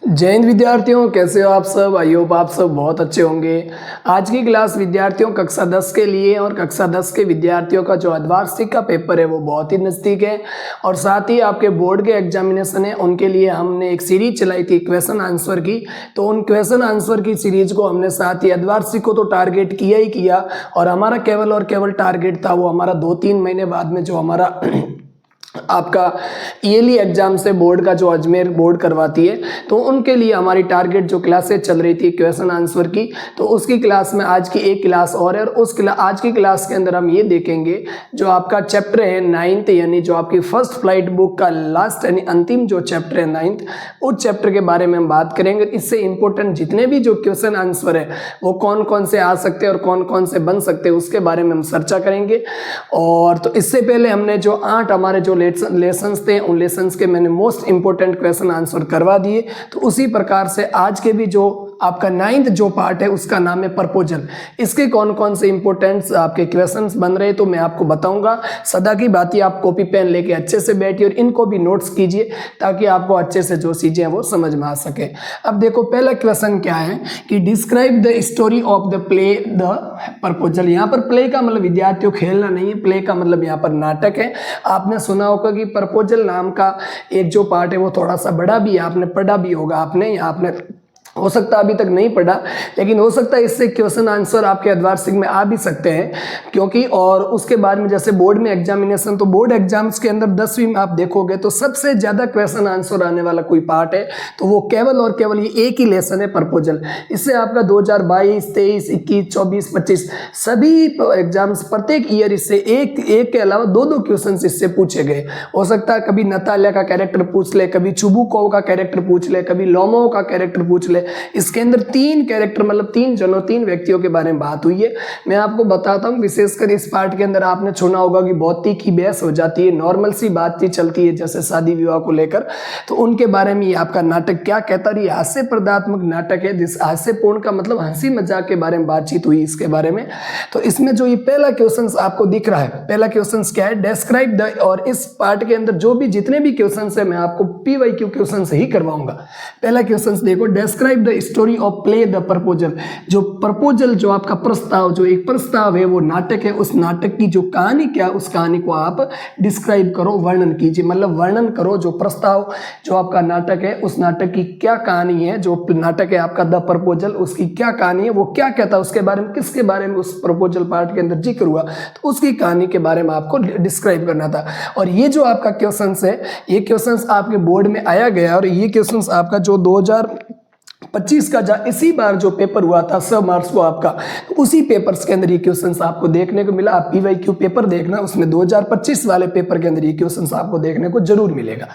जय हिंद विद्यार्थियों, कैसे हो आप सब। आई होप आप सब बहुत अच्छे होंगे। आज की क्लास विद्यार्थियों कक्षा 10 के लिए और कक्षा 10 के विद्यार्थियों का जो अर्धवार्षिक का पेपर है वो बहुत ही नज़दीक है और साथ ही आपके बोर्ड के एग्जामिनेशन है उनके लिए हमने एक सीरीज चलाई थी क्वेश्चन आंसर की। तो उन क्वेश्चन आंसर की सीरीज को हमने साथ ही अर्धवार्षिक को तो टारगेट किया ही किया और हमारा केवल और केवल टारगेट था वो हमारा 2-3 महीने बाद में जो हमारा आपका ईयरली एग्जाम से बोर्ड का जो अजमेर बोर्ड करवाती है तो उनके लिए हमारी टारगेट जो क्लासेस चल रही थी क्वेश्चन आंसर की, तो उसकी क्लास में आज की एक क्लास और है और आज की क्लास के अंदर हम ये देखेंगे जो आपका चैप्टर है 9th यानी जो आपकी फर्स्ट फ्लाइट बुक का लास्ट यानी अंतिम जो चैप्टर है 9th, उस चैप्टर के बारे में हम बात करेंगे। इससे इंपॉर्टेंट जितने भी जो क्वेश्चन आंसर है वो कौन कौन से आ सकते हैं और कौन कौन से बन सकते हैं उसके बारे में हम चर्चा करेंगे। और तो इससे पहले हमने जो 8 हमारे जो लेसन्स थे उन लेसन्स के मैंने मोस्ट इंपोर्टेंट क्वेश्चन आंसर करवा दिए। तो उसी प्रकार से आज के भी जो आपका 9th जो पार्ट है उसका नाम है प्रपोजल। इसके कौन कौन से इंपोर्टेंट आपके क्वेश्चंस बन रहे हैं तो मैं आपको बताऊंगा। सदा की बात ही आप कॉपी पेन लेके अच्छे से बैठिए और इनको भी नोट्स कीजिए ताकि आपको अच्छे से जो चीजें हैं वो समझ में आ सके। अब देखो पहला क्वेश्चन क्या है कि describe the story of the play the proposal. यहाँ पर प्ले का मतलब विद्यार्थियों खेलना नहीं है, प्ले का मतलब यहाँ पर नाटक है। आपने सुना होगा कि प्रपोजल नाम का एक जो पार्ट है वो थोड़ा सा बड़ा भी है, आपने पढ़ा भी होगा। आपने हो सकता है अभी तक नहीं पढ़ा, लेकिन हो सकता है इससे क्वेश्चन आंसर आपके अर्धवार्षिक में आ भी सकते हैं क्योंकि और उसके बाद में जैसे बोर्ड में एग्जामिनेशन, तो बोर्ड एग्जाम्स के अंदर 10वीं में आप देखोगे तो सबसे ज़्यादा क्वेश्चन आंसर आने वाला कोई पार्ट है तो वो केवल और केवल ये एक ही लेसन है प्रपोजल। इससे आपका 2022, 23, 21, 24, 25 सभी एग्जाम्स प्रत्येक ईयर इससे एक के अलावा 2-2 क्वेश्चन इससे पूछे गए। हो सकता है कभी नताल्या का कैरेक्टर पूछ ले, कभी चुबुकोव का कैरेक्टर पूछ ले, कभी लोमोव का कैरेक्टर पूछ ले। इसके अंदर 3 कैरेक्टर मतलब 3 व्यक्तियों के बारे में बात हुई है। मैं आपको बताता हूँ विशेषकर इस पार्ट के अंदर आपने सुना होगा कि बहुत तीखी बहस हो जाती है, नॉर्मल सी बातचीत चलती है जैसे शादी विवाह को लेकर। तो उनके बारे में ये आपका नाटक क्या कहता है, ये हास्य प्रदात्मक नाटक है। जिस हास्यपूर्ण का मतलब हंसी मजाक के बारे में बातचीत हुई इसके बारे में। तो इसमें जो ये पहला क्वेश्चन आपको दिख रहा है, पहला क्वेश्चन क्या है, डिस्क्राइब द। और इस पार्ट के अंदर जो भी जितने भी क्वेश्चन है मैं आपको PYQ क्वेश्चन से ही करवाऊंगा। पहला क्वेश्चन देखो, describe the story of play the proposal. जो प्रपोजल जो आपका प्रस्ताव, जो एक प्रस्ताव है वो नाटक है, उस नाटक की जो कहानी क्या उस कहानी को आप डिस्क्राइब करो, वर्णन कीजिए। मतलब वर्णन करो जो प्रस्ताव जो आपका नाटक है उस नाटक की क्या कहानी है। जो नाटक है आपका द प्रपोजल उसकी क्या कहानी है, वो क्या कहता है उसके बारे में, किसके बारे में उस प्रपोजल पार्ट के अंदर जिक्र हुआ तो उसकी कहानी के बारे में आपको डिस्क्राइब करना था। और ये जो आपका क्वेश्चन है ये क्वेश्चन आपके बोर्ड में आया गया और ये क्वेश्चन आपका जो 2025 का इसी बार जो पेपर हुआ था 6 मार्च को आपका, उसी पेपर्स के अंदर ये क्वेश्चंस आपको देखने को मिला। आप PYQ पेपर देखना, उसमें 2025 वाले पेपर के अंदर ये क्वेश्चंस आपको देखने को जरूर मिलेगा।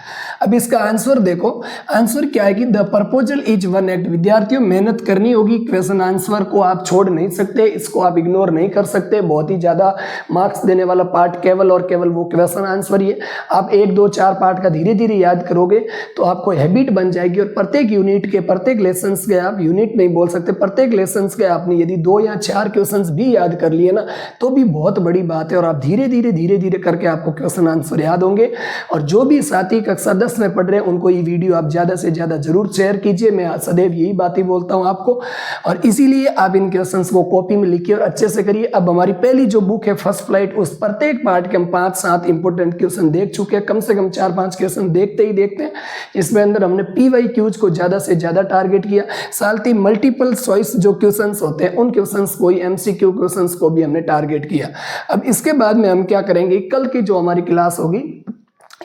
अब इसका आंसर देखो, आंसर क्या है कि the proposal is one act. विद्यार्थियों मेहनत करनी होगी, क्वेश्चन आंसर को आप छोड़ नहीं सकते, इसको आप इग्नोर नहीं कर सकते। बहुत ही ज्यादा मार्क्स देने वाला पार्ट केवल और केवल वो क्वेश्चन आंसर ही है। आप 1, 2, 4 पार्ट का धीरे धीरे याद करोगे तो आपको हैबिट बन जाएगी और प्रत्येक यूनिट के प्रत्येक लेसन्स के, आप यूनिट नहीं बोल सकते, प्रत्येक लेसन्स के आपने यदि 2 या 4 क्वेश्चंस भी याद कर लिए ना तो भी बहुत बड़ी बात है। और आप धीरे धीरे करके आपको क्वेश्चन आंसर याद होंगे। और जो भी साथी कक्षा 10 में पढ़ रहे हैं उनको ये वीडियो आप ज्यादा से ज्यादा जरूर शेयर कीजिए। मैं सदैव यही बात ही बोलता हूं आपको और इसीलिए आप इन क्वेश्चंस को कॉपी में लिखिए और अच्छे से करिए। अब हमारी पहली जो बुक है फर्स्ट फ्लाइट, उस प्रत्येक पार्ट के हम 5-7 इंपोर्टेंट क्वेश्चन देख चुके हैं, कम से कम 4-5 क्वेश्चन देखते हैं। इसमें अंदर हमने PYQs को ज्यादा से ज्यादा टारगेट किया, साथ ही मल्टीपल चॉइस जो क्वेश्चंस होते हैं उन क्वेश्चंस को, MCQ क्वेश्चंस को भी हमने टारगेट किया। अब इसके बाद में हम क्या करेंगे, कल की जो हमारी क्लास होगी,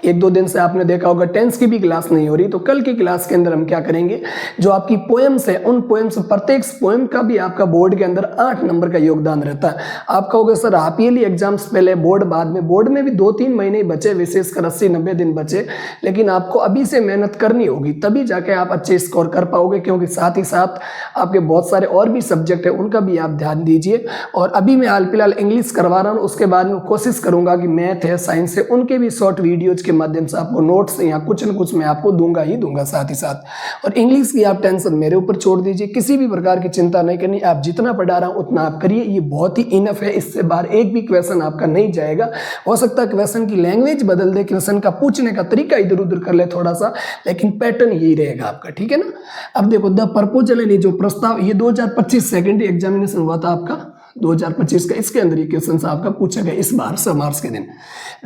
1-2 दिन से आपने देखा होगा टेंस की भी क्लास नहीं हो रही, तो कल की क्लास के अंदर हम क्या करेंगे, जो आपकी पोएम्स है उन पोएम्स, प्रत्येक पोएम का भी आपका बोर्ड के अंदर 8 नंबर का योगदान रहता है। आप कहोगे सर हाफ ईयरली एग्जाम्स पहले, बोर्ड बाद में, बोर्ड में भी 2-3 महीने बचे, विशेषकर 80-90 दिन बचे, लेकिन आपको अभी से मेहनत करनी होगी तभी जाके आप अच्छे स्कोर कर पाओगे क्योंकि साथ ही साथ आपके बहुत सारे और भी सब्जेक्ट है उनका भी आप ध्यान दीजिए। और अभी मैं हाल फिलहाल इंग्लिश करवा रहा हूँ, उसके बाद में कोशिश करूंगा कि मैथ है, साइंस है, उनके भी शॉर्ट वीडियोज के माध्यम से आपको नोट्स या कुछ न कुछ मैं आपको दूंगा ही दूंगा साथ ही साथ। और इंग्लिश की आप टेंशन मेरे ऊपर छोड़ दीजिए, किसी भी प्रकार की चिंता नहीं करनी, आप जितना पढ़ा रहा हूँ उतना आप करिए, ये बहुत ही इनफ है। इससे बाहर एक भी क्वेश्चन आपका नहीं जाएगा। हो सकता है क्वेश्चन की लैंग्वेज बदल दे, क्वेश्चन का पूछने का तरीका इधर उधर कर ले थोड़ा सा, लेकिन पैटर्न यही रहेगा आपका, ठीक है ना। अब देखो द प्रपोजल यानी जो प्रस्ताव, ये 2025 सेकेंड एग्जामिनेशन हुआ था आपका 2025 का, इसके अंदर ये क्वेश्चन आपका पूछा गया इस बार 6 मार्च के दिन।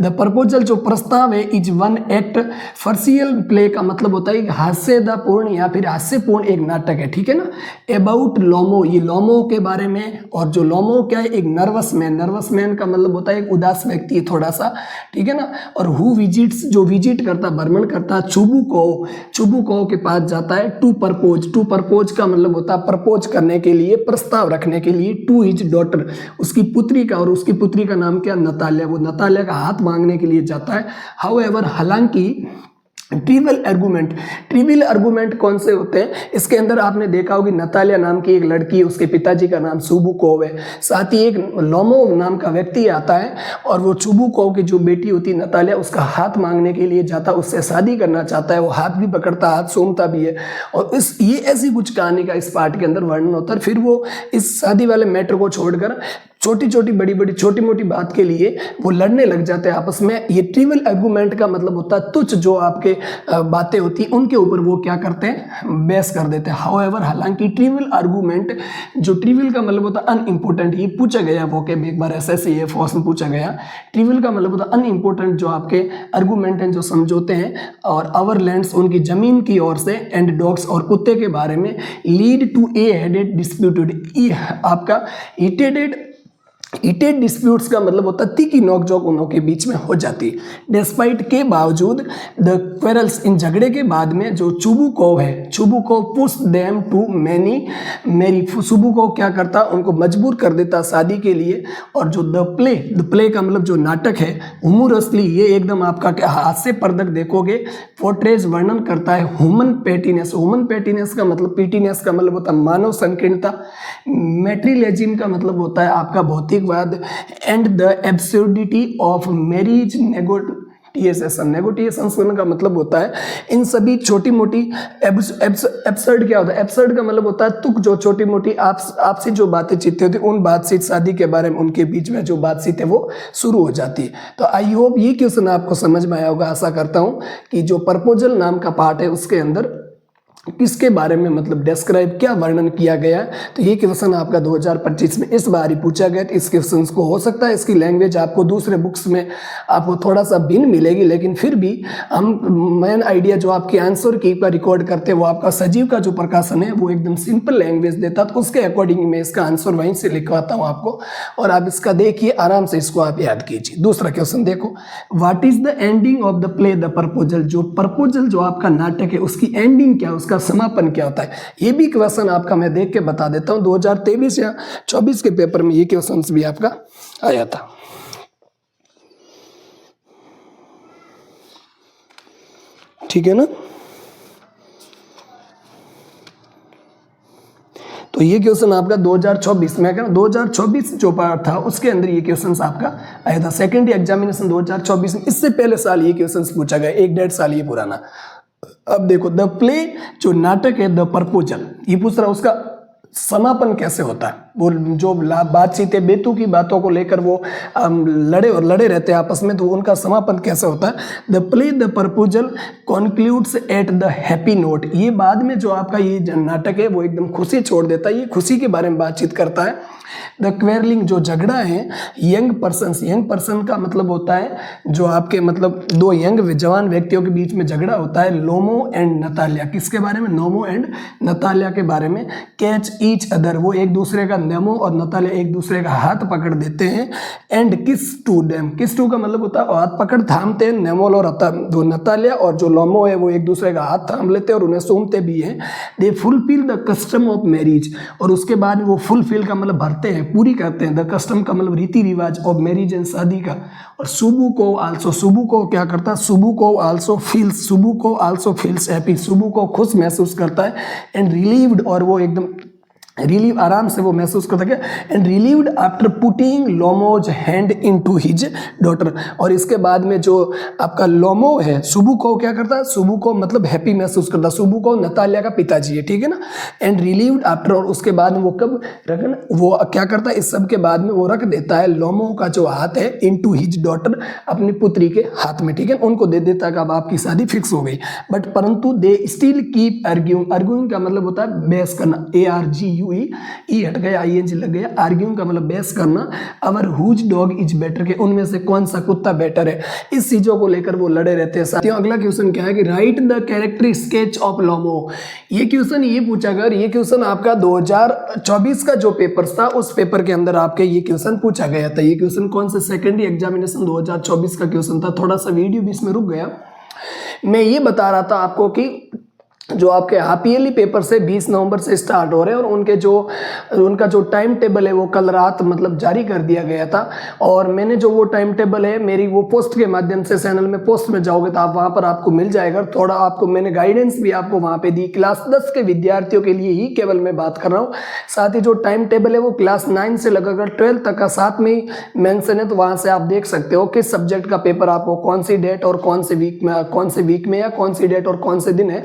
द प्रपोजल जो प्रस्ताव है इज वन एक्ट फर्सियल प्ले का मतलब होता है हास्यपूर्ण या फिर हास्यपूर्ण एक नाटक है, ठीक है ना। अबाउट लोमो, ये लोमो के बारे में, और जो लोमो क्या है एक नर्वस मैन का मतलब होता है एक उदास व्यक्ति है थोड़ा सा, ठीक है ना। और हु विजिट्स, जो विजिट करता भ्रमण करता चुबुको के पास जाता है। टू परपोज का मतलब होता है प्रपोज करने के लिए, प्रस्ताव रखने के लिए। टू हिज डॉटर, उसकी पुत्री का, और उसकी पुत्री का नाम क्या, नताल्या, वो नताल्या का हाथ मांगने के लिए जाता है। हाउएवर, हालांकि ट्रिवियल आर्गुमेंट कौन से होते हैं, इसके अंदर आपने देखा होगी नताल्या नाम की एक लड़की है, उसके पिताजी का नाम सुबुकोव है, साथ ही एक लोमोव नाम का व्यक्ति आता है, और वो सुबुकोव की जो बेटी होती है नताल्या, उसका हाथ मांगने के लिए जाता है, उससे शादी करना चाहता है, वो हाथ भी पकड़ता, हाथ सूंघता भी है, और ये ऐसी कुछ कहानी का इस पार्ट के अंदर वर्णन होता है। फिर वो इस शादी वाले मैटर को छोड़कर छोटी छोटी बड़ी बड़ी छोटी मोटी बात के लिए वो लड़ने लग जाते हैं आपस में। ये ट्रिवियल आर्गुमेंट का मतलब होता है तुच्छ जो आपके बातें होती हैं उनके ऊपर वो क्या करते हैं, बहस कर देते हैं। हाउएवर, हालांकि ट्रिवियल आर्गुमेंट, जो ट्रिवियल का मतलब होता है अनइम्पोर्टेंट, ये पूछा गया वो के एक बार ऐसे ये फॉर्स में पूछा गया। ट्रिवियल का मतलब होता है अनइम्पोर्टेंट, जो आपके आर्गुमेंट हैं, जो समझौते हैं, और आवर लैंड्स, उनकी जमीन की ओर से, एंड डॉग्स, और कुत्ते के बारे में, lead to a headed disputed, आपका हीटेड डिस्प्यूट्स का मतलब होता है तीखी नोकझोंक उनों के बीच में हो जाती है। डिस्पाइट के बावजूद, द क्वेरल्स, इन झगड़े के बाद में, जो Chubukov push them to marry, Chubukov क्या करता, उनको मजबूर कर देता शादी के लिए। और जो द प्ले का मतलब जो नाटक है, ह्यूमरसली, ये एकदम आपका हास्यप्रदक देखोगे, पोर्ट्रेज, वर्णन करता है ह्यूमन पेटिनेस का मतलब, पीटीनेस का मतलब होता है मानव संकीर्णता। मैट्रिलेजिम का मतलब होता है आपका भौतिकवाद। And the absurdity of marriage negotiation का मतलब होता है इन सभी छोटी मोटी, एब्सर्ड क्या होता है, एब्सर्ड का मतलब होता है तुक, जो छोटी मोटी आपसी जो बातें चित्ती होती, उन बातचीत शादी के बारे में उनके बीच में जो बातचीत है वो शुरू हो जाती है। तो आई होप ये क्वेश्चन आपको समझ में आया होगा। आशा करता हूँ कि जो प्रपोजल नाम का पार्ट है उसके अंदर किसके बारे में मतलब डिस्क्राइब, क्या वर्णन किया गया है। तो ये क्वेश्चन आपका 2025 में इस बार ही पूछा गया। तो इस क्वेश्चन को हो सकता है इसकी लैंग्वेज आपको दूसरे बुक्स में आपको थोड़ा सा भिन्न मिलेगी, लेकिन फिर भी हम मेन आइडिया जो आपके आंसर की का रिकॉर्ड करते हैं वो आपका सजीव का जो प्रकाशन है वो एकदम सिंपल लैंग्वेज देता, तो उसके अकॉर्डिंग मैं इसका आंसर वहीं से लिखवाता हूँ आपको, और आप इसका देखिए आराम से, इसको आप याद कीजिए। दूसरा क्वेश्चन देखो, what is the ending of the play the proposal, जो प्रपोजल जो आपका नाटक है उसकी एंडिंग क्या, उसका समापन क्या होता है। ये भी क्वेश्चन आपका मैं देख के बता देता हूं, 2023 या 24 के पेपर में ये क्वेश्चन भी आपका आया था। ठीक है ना। तो ये क्वेश्चन आपका 2024 में, 2024 जो पार्ट था उसके अंदर ये क्वेश्चन आपका आया था। सेकेंड एग्जामिनेशन 2024 में, इससे पहले साल ये क्वेश्चन पूछा गया, 1-1.5 साल ये पुराना। अब देखो द प्ले जो नाटक है, द प्रपोजल, ये पूछ रहा उसका समापन कैसे होता है। वो जो बातचीत है, बेतुकी बातों को लेकर वो लड़े रहते हैं आपस में, तो उनका समापन कैसे होता है। The play the proposal concludes at the happy note, ये बाद में जो आपका ये नाटक है वो एकदम खुशी छोड़ देता है, ये खुशी के बारे में बातचीत करता है। द क्वेरलिंग जो झगड़ा है, यंग पर्सन का मतलब होता है जो आपके मतलब दो यंग जवान व्यक्तियों के बीच में झगड़ा होता है। लोमो एंड नताल्या, किसके बारे में, नोमो एंड नताल्या के बारे में। कैच ईच अदर, वो एक दूसरे का, नेमो और नताल्या एक दूसरे का हाथ पकड़ देते हैं। एंड किस टू देम, किस टू का मतलब होता है हाथ पकड़ थामते हैं, नेमोल और दो नताल्या, और जो लोमो है वो एक दूसरे का हाथ थाम लेते हैं और उन्हें सूंघते भी हैं। They fulfil the custom of marriage, और उसके बाद वो फुलफिल का मतलब भरते हैं, पूरी करते हैं। द कस्टम का मतलब रीति रिवाज ऑफ मैरिज एंड शादी का। और सुबु को क्या करता है, सुबु को आल्सो फील्स हैप्पी, सुबु को खुश महसूस करता है। एंड रिलीव्ड, और वो एकदम रिलीव, आराम से वो महसूस करता है, and relieved after putting लोमोज hand into his daughter. और इसके बाद में जो आपका लोमो है, सुबु को क्या करता है, सुबु को मतलब हैप्पी महसूस करता है, सुबु को नतालिया का पिताजी है, ठीक है ना। एंड रिलीव्ड आफ्टर, और उसके बाद में वो कब रखना, वो क्या करता है, इस सब के बाद में वो रख देता है लोमो का जो हाथ है इनटू हिज डॉटर, अपनी पुत्री के हाथ में, ठीक है, उनको दे देता है कि अब आपकी शादी फिक्स हो गई। बट परंतु they still keep arguing, arguing का मतलब होता है बहस करना, ARGUE, ई हट गया, ING लग गया, आर्ग्यूइंग का मतलब बहस करना, अवर हुज डॉग इज बेटर, के उनमें से कौन सा कुत्ता बेटर है, इस चीजों को लेकर वो लड़े रहते हैं। साथियों अगला क्वेश्चन क्या है कि write the character sketch of Lomov. ये क्वेश्चन ये पूछा गया, ये क्वेश्चन आपका 2024 का जो पेपर था उस पेपर के अंदर आपके ये क्वेश्चन पूछा गया था। ये क्वेश्चन कौन से सेकेंडरी एग्जामिनेशन 2024 का क्वेश्चन था। थोड़ा सा वीडियो बीच में रुक गया। मैं ये बता रहा था आपको कि जो आपके हाफ ईयरली पेपर से 20 नवंबर से स्टार्ट हो रहे हैं और उनका जो टाइम टेबल है वो कल रात मतलब जारी कर दिया गया था। और मैंने जो वो टाइम टेबल है मेरी वो पोस्ट के माध्यम से, चैनल में पोस्ट में जाओगे तो आप वहाँ पर आपको मिल जाएगा। थोड़ा आपको मैंने गाइडेंस भी आपको वहाँ पे दी, क्लास 10 के विद्यार्थियों के लिए ही केवल मैं बात कर रहा हूँ। साथ ही जो टाइम टेबल है वो क्लास 9 से लगकर 12 तक का साथ में ही मेंशन है, तो वहाँ से आप देख सकते हो किस सब्जेक्ट का पेपर आपको कौन सी डेट और कौन से वीक में या कौन सी डेट और कौन से दिन है।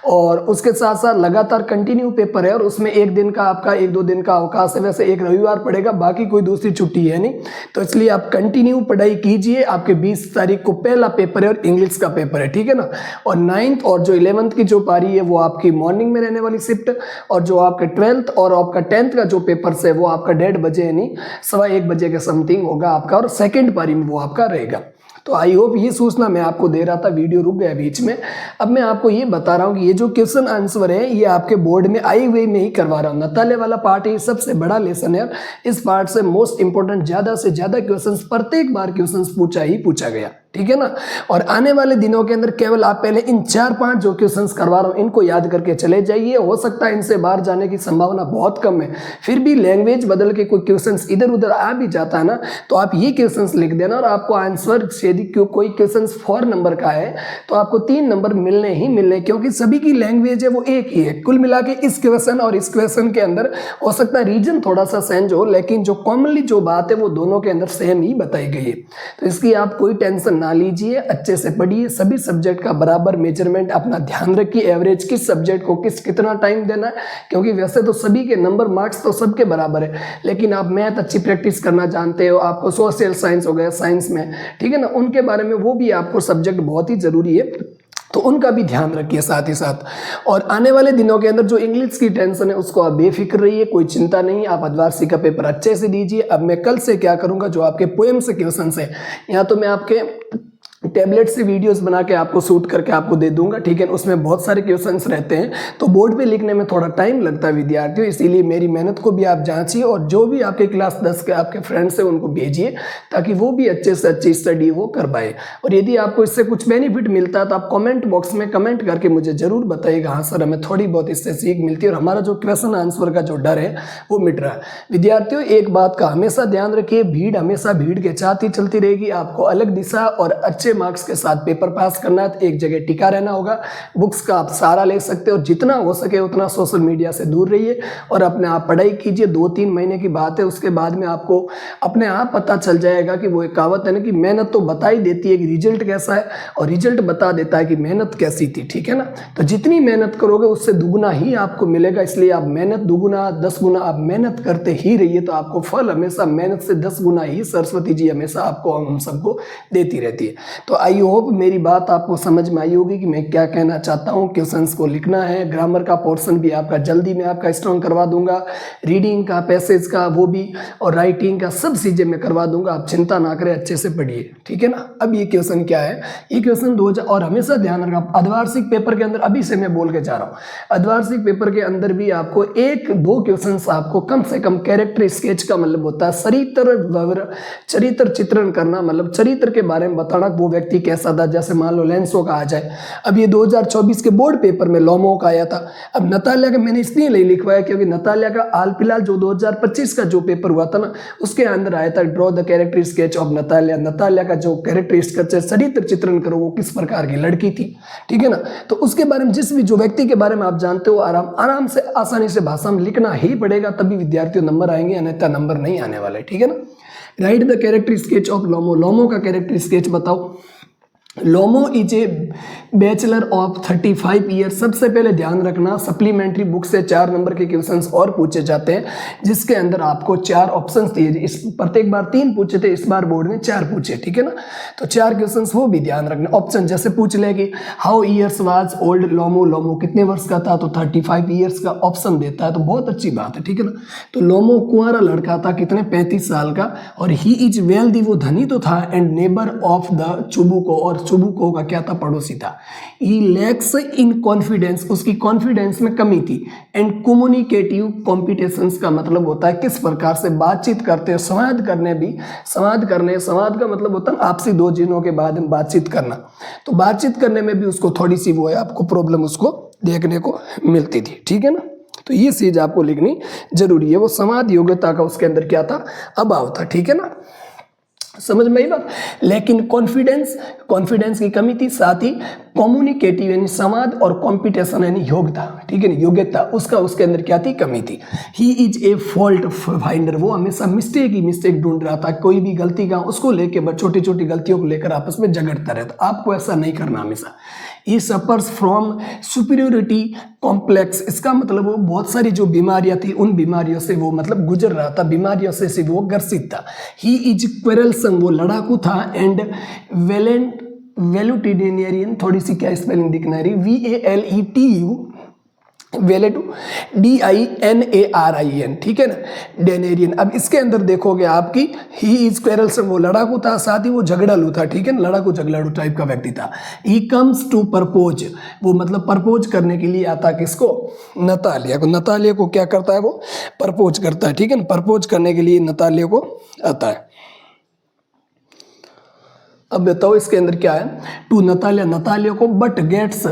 और उसके साथ साथ लगातार कंटिन्यू पेपर है और उसमें एक दिन का आपका 1-2 दिन का अवकाश है, वैसे एक रविवार पड़ेगा, बाकी कोई दूसरी छुट्टी है नहीं। तो इसलिए आप कंटिन्यू पढ़ाई कीजिए। आपके 20 तारीख को पहला पेपर है और इंग्लिश का पेपर है, ठीक है ना। और 9th और जो 11th की जो पारी है वो आपकी मॉर्निंग में रहने वाली शिफ्ट, और जो आपके 12th और आपका 10th का जो पेपर है वो आपका 1:30 बजे यानी 1:15 बजे के समथिंग होगा आपका, और सेकेंड पारी में वो आपका रहेगा। तो आई होप ये सूचना मैं आपको दे रहा था, वीडियो रुक गया बीच में। अब मैं आपको ये बता रहा हूँ कि ये जो क्वेश्चन आंसर है ये आपके बोर्ड में आई हुई में ही करवा रहा हूँ। नताले वाला पार्ट ये सबसे बड़ा लेसन है। इस पार्ट से मोस्ट इंपोर्टेंट ज़्यादा से ज़्यादा क्वेश्चंस प्रत्येक बार क्वेश्चंस पूछा गया, ठीक है ना। और आने वाले दिनों के अंदर केवल आप पहले इन 4-5 जो क्वेश्चंस करवा रहा हूँ इनको याद करके चले जाइए। हो सकता है इनसे बाहर जाने की संभावना बहुत कम है, फिर भी लैंग्वेज बदल के कोई क्वेश्चंस इधर उधर आ भी जाता है ना, तो आप ये क्वेश्चंस लिख देना। और आपको आंसर यदि कोई क्वेश्चंस 4 नंबर का है तो आपको 3 नंबर मिलने ही मिलने, क्योंकि सभी की लैंग्वेज है वो एक ही है। कुल मिला के इस क्वेश्चन और इस क्वेश्चन के अंदर हो सकता है रीजन थोड़ा सा चेंज हो, लेकिन जो कॉमनली जो बात है वो दोनों के अंदर सेम ही बताई गई है। तो इसकी आप कोई टेंशन ना लीजिए, अच्छे से पढ़िए, सभी सब्जेक्ट का बराबर मेजरमेंट अपना ध्यान रखिए, एवरेज किस सब्जेक्ट को कितना टाइम देना है, क्योंकि वैसे तो सभी के नंबर मार्क्स तो सबके बराबर है, लेकिन आप मैथ अच्छी प्रैक्टिस करना जानते हो, आपको सोशल साइंस हो गया साइंस में, ठीक है ना, उनके बारे में वो भी आपको सब्जेक्ट बहुत ही जरूरी है, तो उनका भी ध्यान रखिए साथ ही साथ। और आने वाले दिनों के अंदर जो इंग्लिश की टेंशन है उसको आप बेफिक्र रहिए, कोई चिंता नहीं, आप अर्धवार्षिक का पेपर अच्छे से दीजिए। अब मैं कल से क्या करूंगा, जो आपके पोएम से क्वेश्चन है, यहाँ तो मैं आपके टैबलेट से वीडियोस बना के आपको शूट करके आपको दे दूंगा, ठीक है। उसमें बहुत सारे क्वेश्चंस रहते हैं, तो बोर्ड पे लिखने में थोड़ा टाइम लगता है विद्यार्थियों, इसीलिए मेरी मेहनत को भी आप जांचिए और जो भी आपके क्लास 10 के आपके फ्रेंड्स हैं उनको भेजिए, ताकि वो भी अच्छे से अच्छी स्टडी वो कर पाए। और यदि आपको इससे कुछ बेनिफिट मिलता है तो आप कमेंट बॉक्स में कमेंट करके मुझे जरूर बताइएगा, हाँ सर हमें थोड़ी बहुत इससे सीख मिलती है और हमारा जो क्वेश्चन आंसर का जो डर है वो मिट रहा है। विद्यार्थियों एक बात का हमेशा ध्यान रखिए, भीड़ हमेशा भीड़ के साथ ही चलती रहेगी। आपको अलग दिशा और अच्छे मार्क्स के साथ पेपर पास करना है तो एक जगह टिका रहना होगा। बुक्स का आप सहारा ले सकते हो, जितना हो सके उतना सोशल मीडिया से दूर रहिए और अपने आप पढ़ाई कीजिए। 2-3 महीने की बात है, उसके बाद में आपको अपने आप पता चल जाएगा कि वो एक कहावत है ना कि मेहनत तो बता ही देती है कि रिजल्ट कैसा है, और रिजल्ट बता देता है कि मेहनत कैसी थी, ठीक है ना। तो जितनी मेहनत करोगे उससे दुगुना ही आपको मिलेगा, इसलिए आप मेहनत दुगुना 10 गुना आप मेहनत करते ही रहिए, तो आपको फल हमेशा मेहनत से 10 गुना ही सरस्वती जी हमेशा आपको हम सबको देती रहती है। तो आई होप मेरी बात आपको समझ में आई होगी कि मैं क्या कहना चाहता हूँ। क्वेश्चंस को लिखना है, ग्रामर का पोर्शन भी आपका जल्दी में आपका स्ट्रॉन्ग करवा दूंगा, रीडिंग का, पैसेज का वो भी, और राइटिंग का सब चीजें मैं करवा दूंगा, आप चिंता ना करें, अच्छे से पढ़िए, ठीक है ना। अब ये क्वेश्चन क्या है, ये क्वेश्चन 2000, और हमेशा ध्यान रखना अर्धवार्षिक पेपर के अंदर, अभी से मैं बोल के जा रहा हूँ, अर्धवार्षिक पेपर के अंदर भी आपको 1-2 क्वेश्चन आपको कम से कम कैरेक्टर स्केच का मतलब होता है चरित्र चित्रण करना, मतलब चरित्र के बारे में बताना, वो व्यक्ति कैसा था, जैसे मान लो लेंसो का आ जाए। अब ये 2024 के बोर्ड पेपर में लोमो का आया था। अब नतालिया का मैंने इसलिए नहीं लिखवाया क्योंकि नतालिया का हाल फिलहाल जो 2025 का जो पेपर हुआ था ना, उसके अंदर आया था draw the character sketch of Natalia. Natalia का जो कैरेक्टर स्केच, चरित्र चित्रण करो वो किस प्रकार की लड़की थी, ठीक है ना। तो उसके बारे में जिस भी जो व्यक्ति के बारे में आप जानते हो आराम से आसानी से भाषा में लिखना ही पड़ेगा, तभी विद्यार्थियों नंबर आएंगे, अन्यथा नंबर नहीं आने वाले, ठीक है ना। Write the character sketch of Lomov. Lomov का कैरेक्टर स्केच बताओ। Lomov is a bachelor of 35 year. सबसे पहले ध्यान रखना, सप्लीमेंट्री बुक से 4 नंबर के क्वेश्चंस और पूछे जाते हैं, जिसके अंदर आपको 4 ऑप्शंस दिए। इस प्रत्येक बार 3 पूछे थे, इस बार बोर्ड ने 4 पूछे, ठीक है ना। तो 4 क्वेश्चंस वो भी ध्यान रखना। ऑप्शन जैसे पूछ ले कि हाउ ईयर्स वाज ओल्ड लोमो, लोमो कितने वर्ष का था, तो 35 ईयर्स का ऑप्शन देता है, तो बहुत अच्छी बात है, ठीक है ना। तो लोमो कुंवारा लड़का था, कितने 35 साल का, और ही इज वेल्दी, वो धनी तो था, एंड नेबर ऑफ द चुबुको, और चुबुको का क्या था, पड़ोसी था। ही लैक्स इन कॉन्फिडेंस, उसकी कॉन्फिडेंस में कमी थी, एंड कम्युनिकेटिव कॉम्पिटिशंस का मतलब होता है किस प्रकार से बातचीत करते हो, संवाद संवाद का मतलब होता है आपसी दो जनों के बाद में बातचीत करना। तो बातचीत करने में भी उसको थोड़ी सी वो है, आपको प्रॉब्लम उसको देखने को मिलती थी, ठीक है ना। तो ये चीज आपको लिखनी जरूरी है। वो संवाद योग्यता का उसके अंदर क्या था, अभाव था, ठीक है ना, समझ में आई बात। लेकिन कॉन्फिडेंस की कमी थी, साथ ही कम्युनिकेटिव यानी संवाद, और कॉम्पिटिशन यानी योग्यता, ठीक है ना, योग्यता उसके अंदर क्या थी, कमी थी। He is a fault finder, वो हमेशा मिस्टेक ढूंढ रहा था। कोई भी गलती का उसको लेकर, छोटी छोटी गलतियों को लेकर आपस में झगड़ता रहता। आपको ऐसा नहीं करना हमेशा। ही सफर्स फ्रॉम सुपीरियोरिटी कॉम्प्लेक्स, इसका मतलब वो बहुत सारी जो बीमारियां थी, उन बीमारियों से वो मतलब गुजर रहा था, बीमारियों से वो ग्रसित था। ही इज क्वेरलसम, वो लड़ाकू था, एंड वेलुटिडेनियरियन, थोड़ी सी क्या स्पेलिंग दिखना रही, VALETU वेलेटू DINARIN, ठीक है ना, डेनेरियन। अब इसके अंदर देखोगे आपकी ही इज क्वेरलसम, वो लड़ाकू था, साथ ही वो झगड़ालू था, ठीक है ना, लड़ाकू झगड़ालू टाइप का व्यक्ति था। ही कम्स टू प्रपोज, वो मतलब प्रपोज करने के लिए आता, किसको, नतालिया को। नतालिया को क्या करता है, वो प्रपोज करता है, ठीक है ना, प्रपोज करने के लिए नतालिया को आता है। अब बताओ इसके अंदर क्या है, टू नतालिया को, बट गेट्स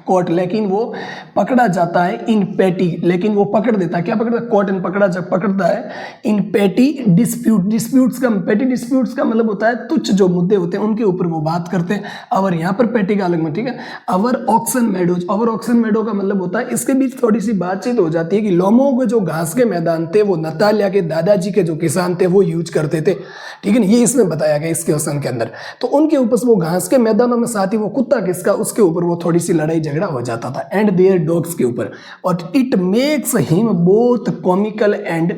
कॉट, लेकिन वो पकड़ा जाता है, इन पेटी, लेकिन वो पकड़ देता है, क्या पकड़ता है, कॉट एंड पकड़ता है, इन पेटी डिस्प्यूट्स का मतलब होता है तुच्छ जो मुद्दे होते हैं उनके ऊपर वो बात करते हैं। और यहाँ पर पेटी का अलग में, ठीक है। अवर ऑक्सन मेडो का मतलब होता है, इसके बीच थोड़ी सी बातचीत हो जाती है कि लोमो के जो घास के मैदान थे वो नतालिया के दादाजी के जो किसान थे वो यूज करते थे, ठीक है ना, ये इसमें बताया गया इस क्वेश्चन के अंदर। तो उनके ऊपर वो घास के मैदानों में, साथ ही वो कुत्ता किसका, उसके ऊपर वो थोड़ी सी लड़ाई झगड़ा हो जाता था, एंड देयर डॉग्स के ऊपर। और it makes him both comical and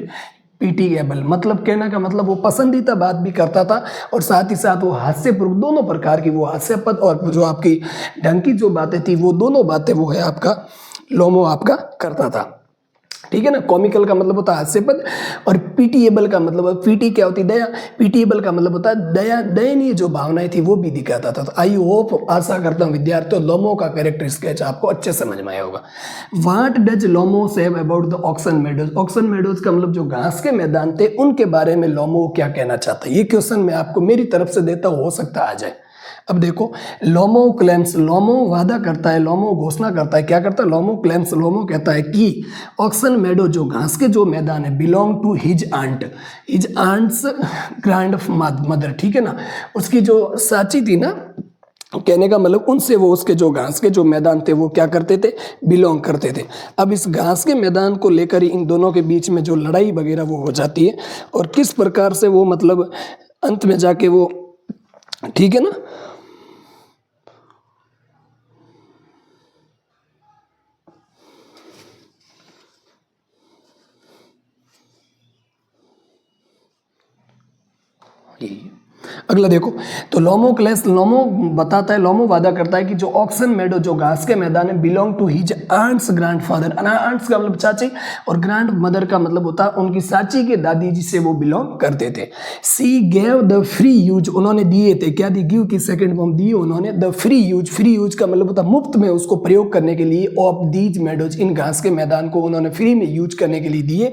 pitiable, मतलब कहने का मतलब वो पसंदीदा बात भी करता था, और साथ ही साथ वो हास्यपूर्वक, दोनों प्रकार की वो हास्यपद और जो आपकी ढंग की जो बातें थी, वो दोनों बातें वो है आपका लोमो आपका करता था, ठीक है ना। कॉमिकल का मतलब होता है हास्यपद, और पीटीएबल का मतलब, पीटी क्या होती है, दया, पीटीएबल का मतलब होता है दयनीय जो भावनाएं थी वो भी दिखाता था। तो आई होप, आशा करता हूँ विद्यार्थियों, लोमो का कैरेक्टर स्केच आपको अच्छे समझ में आया होगा। What does Lomov say about the oxen meadows, oxen meadows का मतलब जो घास के मैदान थे उनके बारे में लोमो क्या कहना चाहता है, ये क्वेश्चन मैं आपको मेरी तरफ से देता हूँ, हो सकता आ जाए। अब देखो, लोमो क्लेम्स, लोमो वादा करता है, लोमो घोषणा करता है, क्या करता है, लोमो क्लेम्स, लोमो कहता है कि ऑक्सन मेडो जो घास के जो मैदान है, belong to his aunt's grandmother, ठीक है ना, उसकी जो चाची थी ना, कहने का मतलब उनसे वो उसके जो घास के जो मैदान थे वो क्या करते थे, बिलोंग करते थे। अब इस घास के मैदान को लेकर ही इन दोनों के बीच में जो लड़ाई वगैरह वो हो जाती है, और किस प्रकार से वो मतलब अंत में जाके वो, ठीक है ना, अगला देखो, तो लोमो क्लेस, लोमो बताता है, लोमो वादा करता है कि जो ऑक्सन मेडो जो घास के मैदान है, belong to his aunt's grandfather, aunts का मतलब चाची, और ग्रैंड मदर का मतलब होता है उनकी चाची के दादी जी से वो बिलोंग करते थे। सी गेव द फ्री यूज, उन्होंने दिए थे, क्या दी, गिव की सेकंड फॉर्म दिए उन्होंने, द फ्री यूज का मतलब होता है मुफ्त में उसको प्रयोग करने के लिए, ऑफ दीज मेडोज, इन घास के मैदान को उन्होंने फ्री में यूज करने के लिए दिए।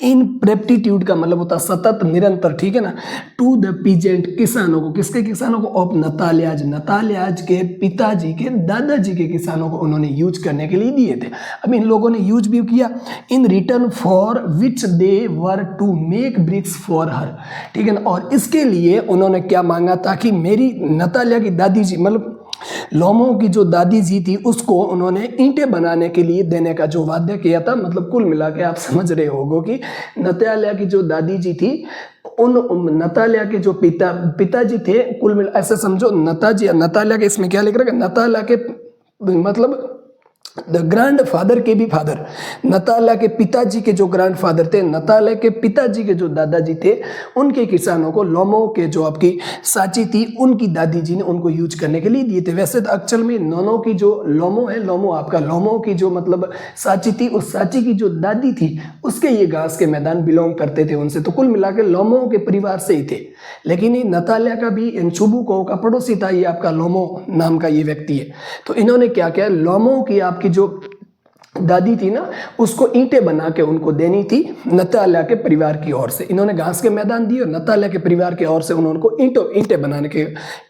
इन प्रेप्टीट्यूड का मतलब होता है सतत, निरंतर, ठीक है ना, टू द पीजेंट, किसान किसानों को, किसके किसानों को? ऑफ नताल्याज, नताल्याज के पिताजी के दादाजी के किसानों को उन्होंने यूज करने के लिए दिए थे। अब इन लोगों ने यूज भी किया, in return for which they were to make bricks for her, ठीक है ना। और इसके लिए उन्होंने क्या मांगा? ताकि मेरी नताल्या की दादी जी, मतलब लोमो की जो दादी जी थी, उसको उन्होंने ईंटें बनाने के लिए देने का जो वादा किया था। मतलब कुल मिला के आप समझ रहे होगो कि नताल्या की जो दादी जी थी, उन नताल्या के जो पिताजी थे, कुल मिला ऐसे समझो, नताल्या के इसमें क्या लिख रखा है? नताल्या के मतलब द ग्रैंड फादर के भी फादर, नताल्या के पिताजी के जो ग्रैंड फादर थे, नताल्या के पिताजी के जो दादाजी थे, उनके किसानों को लोमो के जो आपकी साची थी, उनकी दादी जी ने उनको यूज करने के लिए दिए थे। वैसे तो एक्चुअल में नोनो की जो लोमो है, लोमो आपका लोमो की जो मतलब साची थी, उस साची की जो दादी थी, उसके ये घास के मैदान बिलोंग करते थे उनसे। तो कुल मिला के लोमो के परिवार से ही थे। लेकिन ये नताल्या का भी चुबुको का पड़ोसी था, ये आपका लोमो नाम का ये व्यक्ति है। तो इन्होंने क्या किया? लोमो की आपकी जो दादी थी ना, उसको ईंटें बना के उनको देनी थी नताल्या के परिवार की ओर से। इन्होंने घास के मैदान दिए और नताल्या के परिवार की ओर से उन्होंने ईंटें बनाने के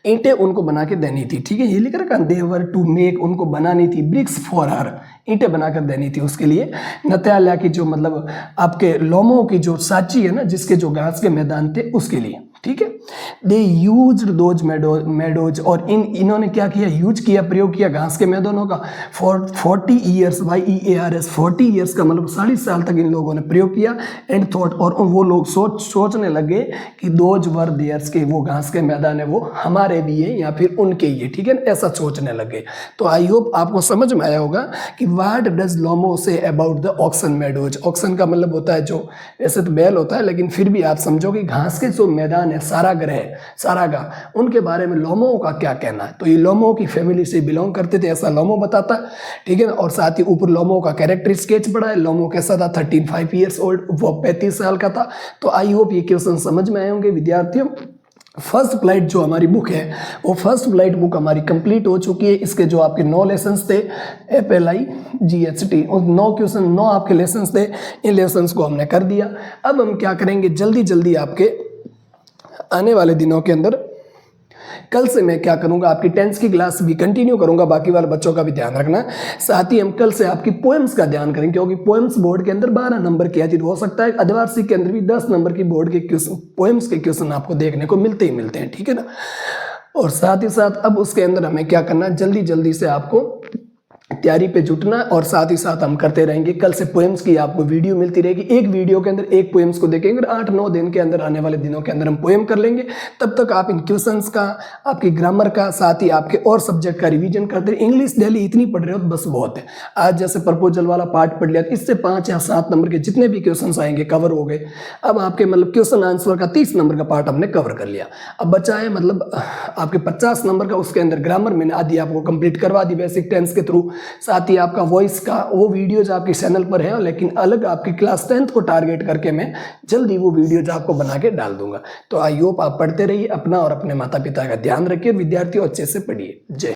ईंटें उनको बना के देनी थी, ठीक है। ये लिख रखा, देवर टू मेक, उनको बनानी थी ब्रिक्स फॉर हर, ईंटें बनाकर देनी थी उसके लिए। नताल्या की जो मतलब आपके लोमो की जो साची है ना, जिसके जो घास के मैदान थे, उसके लिए, ठीक है। दे यूज दोज मेडोज, और इन्होंने क्या किया? यूज किया, प्रयोग किया घास के मैदानों का फॉर 40 ईयर्स, YEARS 40 ईयर्स का मतलब 40 साल तक इन लोगों ने प्रयोग किया। एंड थॉट, और वो लोग सोचने लगे कि दोज वर देयर्स, के वो घास के मैदान है वो हमारे भी है या फिर उनके ही है, ठीक है, ऐसा सोचने लगे। तो आई होप आपको समझ में आया होगा कि what does Lomov say about the oxen meadows. Oxen का मतलब होता है जो, ऐसे तो बैल होता है, लेकिन फिर भी आप समझो कि घास के जो मैदान है, सारागा, उनके बारे में लोमो का क्या कहना है। तो ये लोमो की फैमिली से बिलोंग करते थे, ऐसा लोमो बताता है, ठीक है ना। और साथ ही ऊपर लोमो का कैरेक्टर स्केच पड़ा है। लोमो कैसा था? 5 ईयर्स ओल्ड, वो 35 साल का था। तो आई होप ये क्वेश्चन समझ में आए होंगे विद्यार्थियों। फर्स्ट फ्लाइट जो हमारी बुक है, वो फर्स्ट फ्लाइट बुक हमारी कंप्लीट हो चुकी है। इसके जो आपके 9 लेसन्स थे, FLIGHT, और 9 क्वेश्चन, 9 आपके लेसन्स थे। इन लेसन्स को हमने कर दिया। अब हम क्या करेंगे, जल्दी आपके आने वाले दिनों के अंदर, कल से मैं क्या करूंगा, आपकी 10th की क्लास भी कंटिन्यू करूंगा, बाकी वाले बच्चों का भी ध्यान रखना। साथ ही हम कल से आपकी पोएम्स का ध्यान करेंगे, क्योंकि पोएम्स बोर्ड के अंदर 12 नंबर की आती, हो सकता है अर्धवार्षिक के अंदर भी 10 नंबर की बोर्ड के क्वेश्चन, पोएम्स के क्वेश्चन आपको देखने को मिलते हैं, ठीक है ना। और साथ ही साथ अब उसके अंदर हमें क्या करना, जल्दी से आपको तैयारी पे जुटना, और साथ ही साथ हम करते रहेंगे। कल से पोएम्स की आपको वीडियो मिलती रहेगी, एक वीडियो के अंदर एक पोएम्स को देखेंगे, और 8-9 दिन के अंदर, आने वाले दिनों के अंदर हम पोएम कर लेंगे। तब तक आप इन क्वेश्चंस का, आपकी ग्रामर का, साथ ही आपके और सब्जेक्ट का रिवीजन करते रहे। इंग्लिश डेली इतनी पढ़ रहे हो बस बहुत है। आज जैसे प्रपोजल वाला पार्ट पढ़ लिया, इससे 5 या 7 नंबर के जितने भी क्वेश्चन आएंगे कवर हो गए। अब आपके मतलब क्वेश्चन आंसर का 30 नंबर का पार्ट हमने कवर कर लिया। अब बचा है मतलब आपके 50 नंबर का, उसके अंदर ग्रामर मैंने आधी आपको कंप्लीट करवा दी बेसिक टेंस के थ्रू। साथ ही आपका वॉइस का वो वीडियोज आपके चैनल पर है, लेकिन अलग आपकी क्लास 10th को टारगेट करके मैं जल्दी वो वीडियोज आपको बना के डाल दूंगा। तो आई होप आप पढ़ते रहिए, अपना और अपने माता पिता का ध्यान रखिए। विद्यार्थियों अच्छे से पढ़िए। जय